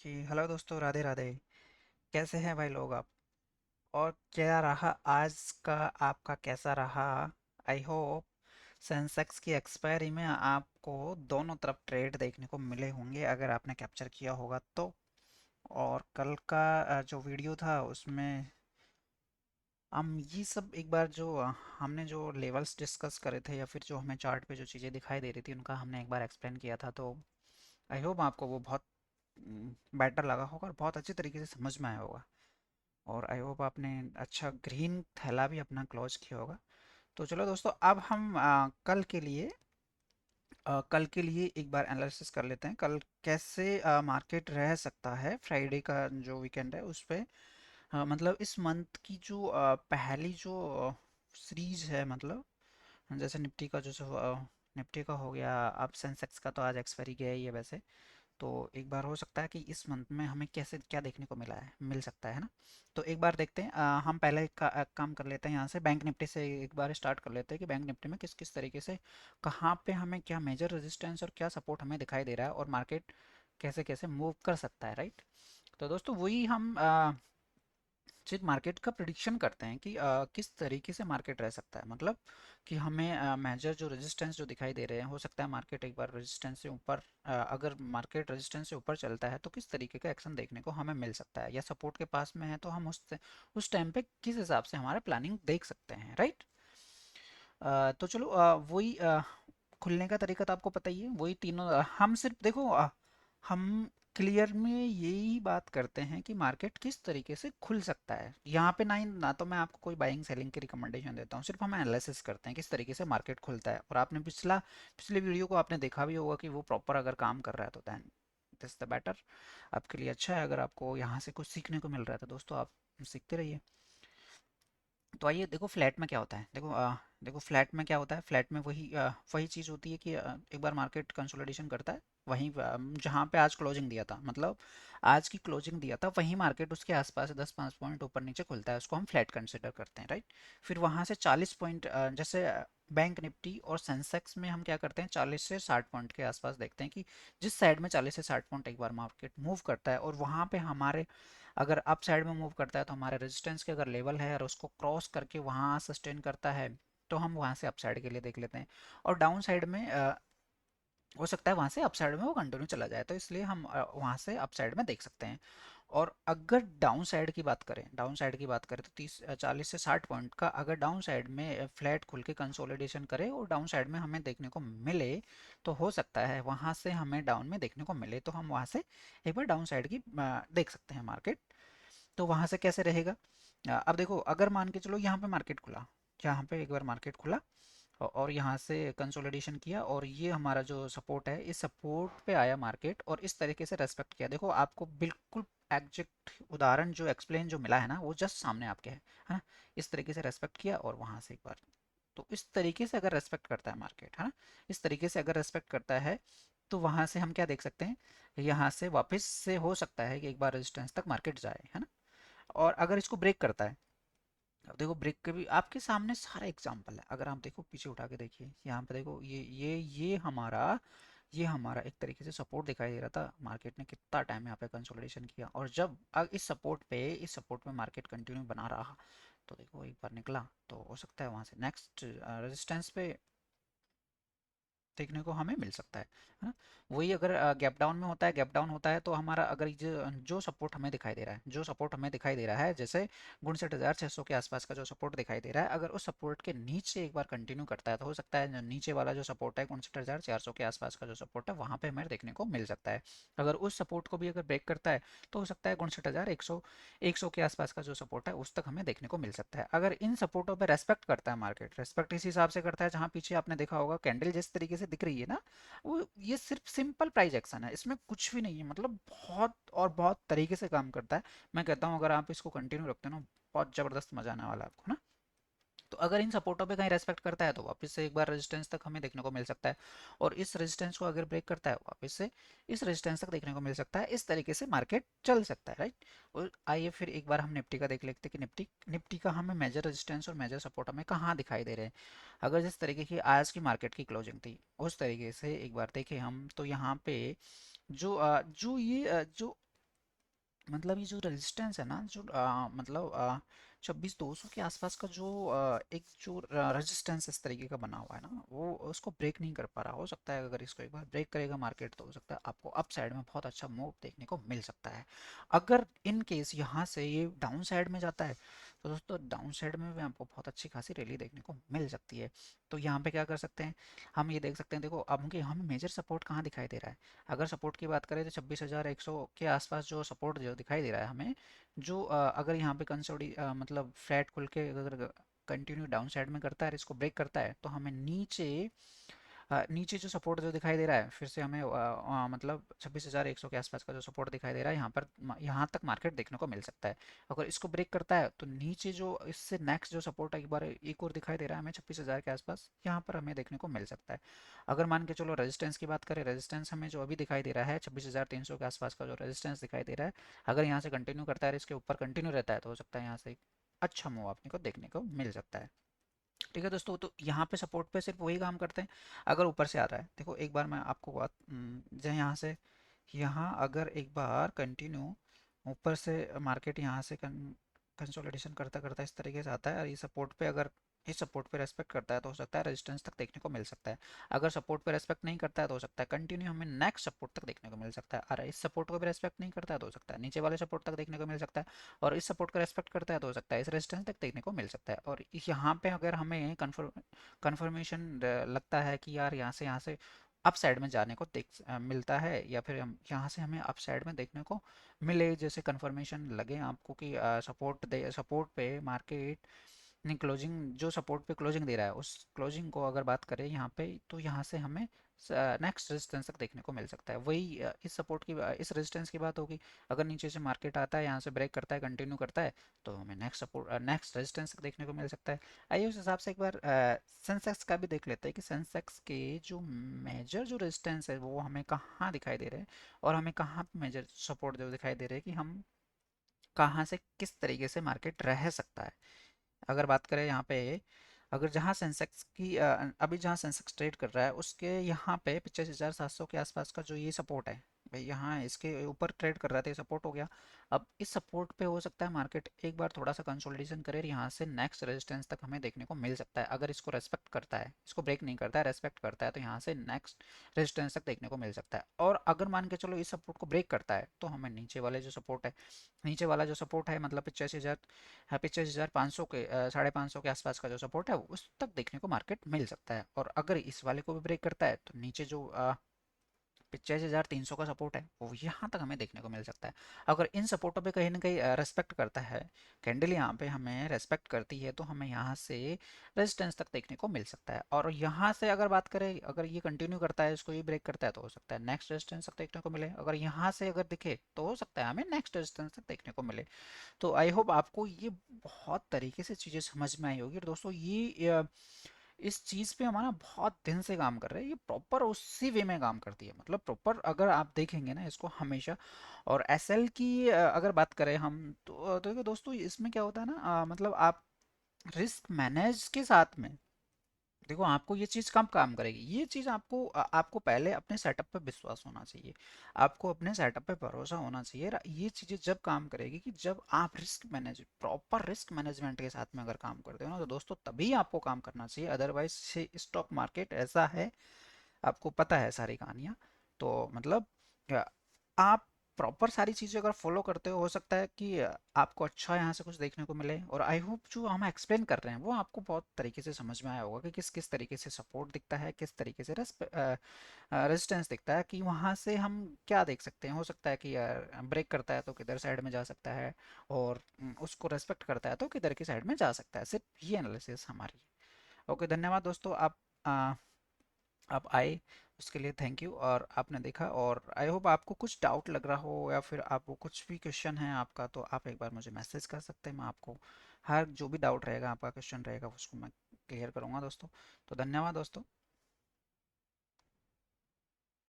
जी hello दोस्तों, राधे राधे। कैसे हैं भाई लोग आप? और क्या रहा आज का आपका, कैसा रहा? आई होप सेंसेक्स की एक्सपायरी में आपको दोनों तरफ ट्रेड देखने को मिले होंगे, अगर आपने कैप्चर किया होगा तो। और कल का जो वीडियो था उसमें हम ये सब एक बार जो हमने जो लेवल्स डिस्कस करे थे, या फिर जो हमें चार्ट पे जो चीज़ें दिखाई दे रही थी उनका हमने एक बार एक्सप्लेन किया था। तो आई होप आपको वो बहुत बेटर लगा होगा और बहुत अच्छी तरीके से समझ में आया होगा। और आई होप आपने अच्छा ग्रीन थैला भी अपना क्लोज किया होगा। तो चलो दोस्तों, अब हम कल के लिए एक बार एनालिसिस कर लेते हैं। कल कैसे मार्केट रह सकता है, फ्राइडे का जो वीकेंड है उस पे। मतलब इस मंथ की जो पहली जो सीरीज है, मतलब जैसे निफ्टी का निफ्टी का हो गया। अब सेंसेक्स का तो आज एक्सपायरी गया ही है वैसे। तो एक बार हो सकता है कि इस मंथ में हमें कैसे क्या देखने को मिल सकता है ना। तो एक बार देखते हैं। हम पहले काम कर लेते हैं, यहाँ से बैंक निफ्टी से एक बार स्टार्ट कर लेते हैं कि बैंक निफ्टी में किस किस तरीके से, कहाँ पे हमें क्या मेजर रेजिस्टेंस और क्या सपोर्ट हमें दिखाई दे रहा है, और मार्केट कैसे कैसे मूव कर सकता है, राइट। तो दोस्तों वही हम सिर्फ मार्केट का प्रिडिक्शन करते हैं कि किस तरीके से मार्केट रह सकता है। मतलब कि हमें मेजर जो रेजिस्टेंस जो दिखाई दे रहे हैं, हो सकता है मार्केट एक बार रेजिस्टेंस से ऊपर, अगर मार्केट रेजिस्टेंस से ऊपर चलता है तो किस तरीके का एक्शन देखने को हमें मिल सकता है, या सपोर्ट के पास में है तो हम उस टाइम पे किस हिसाब से हमारा प्लानिंग देख सकते हैं, राइट। तो चलो, वही खुलने का तरीका तो आपको पता ही है। वही तीनों हम सिर्फ देखो, हम क्लियर में यही बात करते हैं कि मार्केट किस तरीके से खुल सकता है। यहाँ पे ना तो मैं आपको कोई बाइंग सेलिंग की रिकमेंडेशन देता हूँ, सिर्फ हम एनालिसिस करते हैं किस तरीके से मार्केट खुलता है। और आपने पिछले वीडियो को आपने देखा भी होगा कि वो प्रॉपर अगर काम कर रहा है तो दैन दिस द बेटर, आपके लिए अच्छा है। अगर आपको यहाँ से कुछ सीखने को मिल रहा है तो दोस्तों आप सीखते रहिए। तो आइए देखो फ्लैट में क्या होता है। देखो फ्लैट में क्या होता है। फ्लैट में वही चीज़ होती है कि एक बार मार्केट कंसोलिडेशन करता है, वहीं जहाँ पे आज क्लोजिंग दिया था, मतलब आज की क्लोजिंग दिया था, वहीं मार्केट उसके आसपास 10-5 पॉइंट ऊपर नीचे खुलता है, उसको हम फ्लैट कंसिडर करते हैं, राइट। फिर वहाँ से 40 पॉइंट, जैसे बैंक निफ्टी और सेंसेक्स में हम क्या करते हैं, 40 से 60 पॉइंट के आसपास देखते हैं कि जिस साइड में 40 से 60 पॉइंट एक बार मार्केट मूव करता है, और वहाँ पे हमारे अगर अप साइड में मूव करता है तो हमारे रेजिस्टेंस के अगर लेवल है और उसको क्रॉस करके वहाँ सस्टेन करता है, तो हम वहाँ से अप साइड के लिए देख लेते हैं। और डाउन साइड में हो सकता है वहाँ से अप साइड में वो कंटिन्यू चला जाए, तो इसलिए हम वहाँ से अप साइड में देख सकते हैं। और अगर डाउन साइड की बात करें तो 40 से 60 पॉइंट का अगर डाउन साइड में फ्लैट खुल के कंसोलिडेशन करे और डाउन साइड में हमें देखने को मिले, तो हो सकता है वहाँ से हमें डाउन में देखने को मिले, तो हम वहाँ से एक बार डाउन साइड की देख सकते हैं मार्केट। तो वहाँ से कैसे रहेगा? अब देखो, अगर मान के चलो यहाँ पे मार्केट खुला, यहाँ पे एक बार मार्केट खुला और यहाँ से कंसोलिडेशन किया, और ये हमारा जो सपोर्ट है, इस सपोर्ट पे आया मार्केट और इस तरीके से रेस्पेक्ट किया। देखो आपको बिल्कुल एग्जैक्ट उदाहरण जो एक्सप्लेन जो मिला है ना, वो जस्ट सामने आपके है ना। इस तरीके से रेस्पेक्ट किया और वहाँ से एक बार, तो इस तरीके से अगर रेस्पेक्ट करता है मार्केट, है ना, इस तरीके से अगर रेस्पेक्ट करता है, तो वहाँ से हम क्या देख सकते हैं, यहाँ से वापस से हो सकता है कि एक बार रेजिस्टेंस तक मार्केट जाए, है ना। और अगर इसको ब्रेक करता है, अब देखो ब्रेक के भी आपके सामने सारा एग्जांपल है। अगर आप देखो पीछे उठा के देखिए, यहाँ पे देखो ये हमारा एक तरीके से सपोर्ट दिखाई दे रहा था। मार्केट ने कितना टाइम यहाँ पे कंसोलिडेशन किया, और जब इस सपोर्ट पे मार्केट कंटिन्यू बना रहा, तो देखो एक बार निकला, तो हो सकता है वहां से नेक्स्ट रेजिस्टेंस पे देखने को हमें मिल सकता है ना। वही अगर गैप डाउन होता है तो हमारा अगर जो सपोर्ट हमें दिखाई दे रहा है, जैसे 59,600 के आसपास का जो सपोर्ट दिखाई दे रहा है, अगर उस सपोर्ट के नीचे एक बार कंटिन्यू करता है, तो हो सकता है नीचे वाला जो सपोर्ट है 59,400 के आसपास का जो सपोर्ट है, वहां पे हमें देखने को मिल सकता है। अगर उस सपोर्ट को भी अगर ब्रेक करता है, तो हो सकता है 59,100 के आसपास का जो सपोर्ट है उस तक हमें देखने को मिल सकता है। अगर इन सपोर्टों पे रेस्पेक्ट करता है मार्केट, रेस्पेक्ट इस हिसाब से करता है जहां पीछे आपने देखा होगा कैंडल जिस तरीके से दिख रही है ना, वो ये सिर्फ सिंपल प्राइस एक्शन है, इसमें कुछ भी नहीं है, मतलब बहुत और बहुत तरीके से काम करता है। मैं कहता हूँ अगर आप इसको कंटिन्यू रखते हो ना, बहुत जबरदस्त मजा आने वाला है आपको ना। तो अगर इन सपोर्टों पे कहीं रेस्पेक्ट करता है तो वापस से एक बार रेजिस्टेंस तक हमें देखने को मिल सकता है, और इस रेजिस्टेंस को अगर ब्रेक करता है वापस से इस रेजिस्टेंस तक देखने को मिल सकता है। इस तरीके से मार्केट चल सकता है, राइट। और आइए फिर एक बार हम निफ्टी का देख लेते हैं कि निफ्टी का हमें मेजर रेजिस्टेंस और मेजर सपोर्ट हमें कहाँ दिखाई दे रहे हैं। अगर जिस तरीके की आज की मार्केट की क्लोजिंग थी उस तरीके से एक बार देखें हम, तो यहाँ पे जो जो मतलब ये जो रेजिस्टेंस है ना, जो मतलब 26,200 के आसपास का जो एक जो रेजिस्टेंस इस तरीके का बना हुआ है ना, वो उसको ब्रेक नहीं कर पा रहा। हो सकता है अगर इसको एक बार ब्रेक करेगा मार्केट, तो हो सकता है आपको अप साइड में बहुत अच्छा मूव देखने को मिल सकता है। अगर इन केस यहाँ से ये डाउन साइड में जाता है, तो दोस्तों डाउन साइड में भी आपको बहुत अच्छी खासी रैली देखने को मिल सकती है। तो यहाँ पे क्या कर सकते हैं, हम ये देख सकते हैं, देखो अब हमें मेजर सपोर्ट कहाँ दिखाई दे रहा है। अगर सपोर्ट की बात करें तो 26,100 के आसपास जो सपोर्ट जो दिखाई दे रहा है हमें, जो अगर यहाँ पे मतलब फ्लैट खुल के अगर कंटिन्यू डाउन साइड में करता है, इसको ब्रेक करता है, तो हमें नीचे जो सपोर्ट जो दिखाई दे रहा है, फिर से हमें मतलब 26,100 के आसपास का जो सपोर्ट दिखाई दे रहा है, यहाँ पर यहाँ तक मार्केट देखने को मिल सकता है। अगर इसको ब्रेक करता है तो नीचे जो इससे नेक्स्ट जो सपोर्ट एक बार एक और दिखाई दे रहा है हमें 26,000 के आसपास, यहाँ पर हमें देखने को मिल सकता है। अगर मान के चलो रेजिस्टेंस की बात करें, रेजिस्टेंस हमें जो अभी दिखाई दे रहा है 26,300 के आसपास का जो रेजिस्टेंस दिखाई दे रहा है, अगर यहाँ से कंटिन्यू करता है, इसके ऊपर कंटिन्यू रहता है, तो हो सकता है यहाँ से एक अच्छा मूव अपने को देखने को मिल सकता है। ठीक है दोस्तों, तो यहाँ पे सपोर्ट पे सिर्फ वही काम करते हैं। अगर ऊपर से आ रहा है, देखो एक बार मैं आपको बात जो यहाँ से यहाँ अगर एक बार कंटिन्यू ऊपर से मार्केट यहाँ से कंसोलिडेशन करता करता इस तरीके से आता है, और ये सपोर्ट पे अगर इस सपोर्ट पे रेस्पेक्ट करता है, तो हो सकता है रेजिस्टेंस तक देखने को मिल सकता है। अगर सपोर्ट पे रेस्पेक्ट नहीं करता है, तो हो सकता है कंटिन्यू हमें नेक्स्ट सपोर्ट तक देखने को मिल सकता है। और इस सपोर्ट को भी रेस्पेक्ट नहीं करता है, तो हो सकता है नीचे वाले सपोर्ट तक देखने को मिल सकता है। और इस सपोर्ट को रेस्पेक्ट करता है, तो हो सकता है इस रेजिस्टेंस तक देखने को मिल सकता है। और यहाँ पे अगर हमें कन्फर्मेशन लगता है कि यार यहाँ से अप साइड में जाने को मिलता है, या फिर हम यहाँ से हमें अप साइड में देखने को मिले, जैसे कंफर्मेशन लगे आपको कि सपोर्ट पे मार्केट नहीं, क्लोजिंग जो सपोर्ट पे क्लोजिंग दे रहा है, उस क्लोजिंग को अगर बात करें यहाँ पे, तो यहाँ से हमें नेक्स्ट रेजिस्टेंस तक देखने को मिल सकता है। वही इस सपोर्ट की इस रेजिस्टेंस की बात होगी। अगर नीचे से मार्केट आता है, यहाँ से ब्रेक करता है, कंटिन्यू करता है, तो हमें नेक्स्ट रेजिस्टेंस तक देखने को मिल सकता है। आइए उस हिसाब से एक बार सेंसेक्स का भी देख लेते हैं कि सेंसेक्स के जो मेजर जो रेजिस्टेंस है वो हमें कहाँ दिखाई दे रहे हैं, और हमें कहाँ मेजर सपोर्ट जो दिखाई दे रहे हैं, कि हम कहाँ से किस तरीके से मार्केट रह सकता है। अगर बात करें यहाँ पे, अगर जहाँ सेंसेक्स की अभी जहाँ सेंसेक्स ट्रेड कर रहा है, उसके यहाँ पे 25,700 के आसपास का जो ये सपोर्ट है भाई, यहाँ इसके ऊपर ट्रेड कर रहा था, ये सपोर्ट हो गया। अब इस सपोर्ट पे हो सकता है मार्केट एक बार थोड़ा सा कंसोलिडेशन करे, यहाँ से नेक्स्ट रेजिस्टेंस तक हमें देखने को मिल सकता है। अगर इसको रेस्पेक्ट करता है, इसको ब्रेक नहीं करता है, रेस्पेक्ट करता है, तो यहाँ से नेक्स्ट रेजिस्टेंस तक देखने को मिल सकता है। और अगर मान के चलो इस सपोर्ट को ब्रेक करता है, तो हमें नीचे वाले जो सपोर्ट है, नीचे वाला जो सपोर्ट है मतलब 85,000, हाँ 85,500 के 550 के आसपास का जो सपोर्ट है, उस तक देखने को मार्केट मिल सकता है। और अगर इस वाले को भी ब्रेक करता है, तो नीचे जो 85,300 का सपोर्ट है, वो यहाँ तक हमें देखने को मिल सकता है। अगर इन सपोर्टों पे कहीं ना कहीं रेस्पेक्ट करता है, कैंडल यहाँ पे हमें रेस्पेक्ट करती है, तो हमें यहाँ से रेजिस्टेंस तक देखने को मिल सकता है। और यहाँ से अगर बात करें, अगर ये कंटिन्यू करता है, इसको ये ब्रेक करता है, तो हो सकता है नेक्स्ट रेजिस्टेंस तक देखने को मिले। अगर यहाँ से अगर दिखे, तो हो सकता है हमें नेक्स्ट रेजिस्टेंस तक देखने को मिले। तो आई होप आपको ये बहुत तरीके से चीज़ें समझ में आई होगी। और दोस्तों ये इस चीज़ पे हमारा बहुत दिन से काम कर रहे हैं, ये प्रॉपर उसी वे में काम करती है, मतलब प्रॉपर अगर आप देखेंगे ना इसको हमेशा। और एसएल की अगर बात करें हम, तो देखो दोस्तों इसमें क्या होता है ना, मतलब आप रिस्क मैनेज के साथ में, देखो आपको ये चीज़ कब काम करेगी, ये चीज़ आपको पहले अपने सेटअप पे विश्वास होना चाहिए, आपको अपने सेटअप पे भरोसा होना चाहिए। ये चीज़ें जब काम करेगी कि जब आप प्रॉपर रिस्क मैनेजमेंट के साथ में अगर काम करते हो ना, तो दोस्तों तभी आपको काम करना चाहिए। अदरवाइज से स्टॉक मार्केट ऐसा है, आपको पता है सारी कहानियाँ। तो मतलब आप प्रॉपर सारी चीज़ें अगर फॉलो करते हो सकता है कि आपको अच्छा यहाँ से कुछ देखने को मिले। और आई होप जो हम एक्सप्लेन कर रहे हैं वो आपको बहुत तरीके से समझ में आया होगा कि किस किस तरीके से सपोर्ट दिखता है, किस तरीके से रेजिस्टेंस दिखता है, कि वहाँ से हम क्या देख सकते हैं। हो सकता है कि ब्रेक करता है तो किधर साइड में जा सकता है, और उसको रेस्पेक्ट करता है तो किधर की साइड में जा सकता है। सिर्फ ये एनालिसिस हमारी है। ओके, धन्यवाद दोस्तों, आप आए उसके लिए थैंक यू। और आपने देखा, और आई होप आपको कुछ डाउट लग रहा हो, या फिर आपको कुछ भी क्वेश्चन है आपका, तो आप एक बार मुझे मैसेज कर सकते हैं। मैं आपको हर जो भी डाउट रहेगा, आपका क्वेश्चन रहेगा, उसको मैं क्लियर करूँगा दोस्तों। तो धन्यवाद दोस्तों।